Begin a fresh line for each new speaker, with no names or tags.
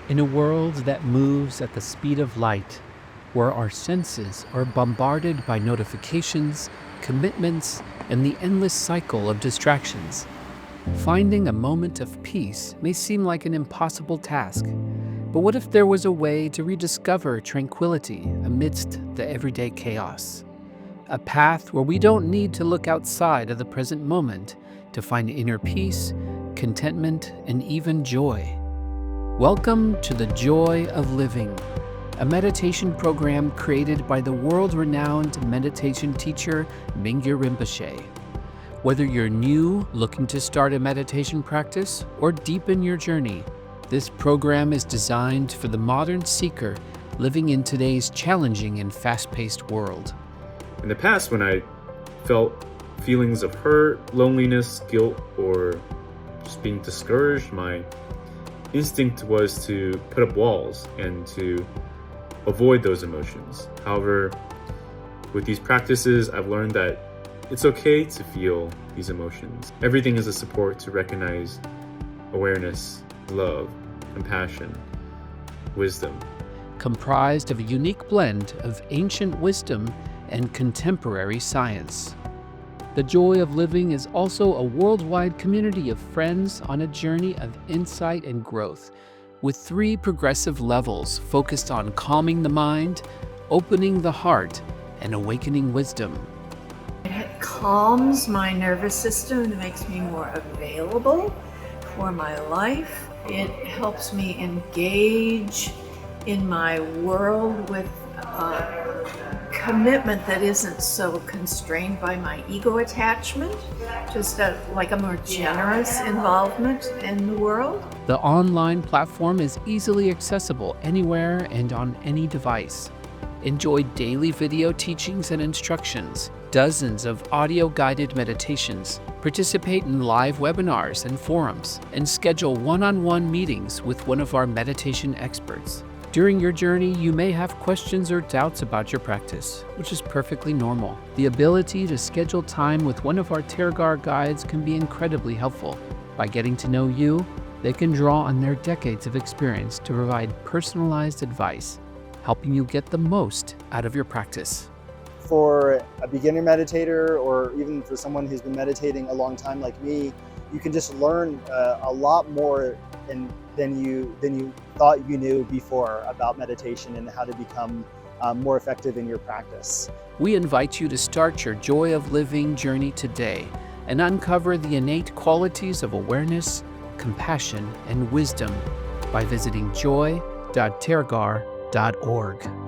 In a world that moves at the speed of light, where our senses are bombarded by notifications, commitments, and the endless cycle of distractions, finding a moment of peace may seem like an impossible task. But what if there was a way to rediscover tranquility amidst the everyday chaos? A path where we don't need to look outside of the present moment to find inner peace, contentment, and even joy. Welcome to the Joy of Living, a meditation program created by the world-renowned meditation teacher Mingyur Rinpoche. Whether you're new, looking to start a meditation practice, or deepen your journey, this program is designed for the modern seeker living in today's challenging and fast-paced world.
In the past, when I felt feelings of hurt, loneliness, guilt, or just being discouraged, my instinct was to put up walls and to avoid those emotions. However, with these practices, I've learned that it's okay to feel these emotions. Everything is a support to recognize awareness, love, compassion, wisdom.
Comprised of a unique blend of ancient wisdom and contemporary science. The Joy of Living is also a worldwide community of friends on a journey of insight and growth, with 3 progressive levels focused on calming the mind, opening the heart, and awakening wisdom.
It calms my nervous system and makes me more available for my life. It helps me engage in my world with commitment that isn't so constrained by my ego attachment, just like a more generous involvement in the world.
The online platform is easily accessible anywhere and on any device. Enjoy daily video teachings and instructions, dozens of audio-guided meditations, participate in live webinars and forums, and schedule one-on-one meetings with one of our meditation experts. During your journey, you may have questions or doubts about your practice, which is perfectly normal. The ability to schedule time with one of our Tergar guides can be incredibly helpful. By getting to know you, they can draw on their decades of experience to provide personalized advice, helping you get the most out of your practice.
For a beginner meditator, or even for someone who's been meditating a long time like me, you can just learn a lot more than you thought you knew before about meditation and how to become more effective in your practice.
We invite you to start your Joy of Living journey today and uncover the innate qualities of awareness, compassion, and wisdom by visiting joy.tergar.org.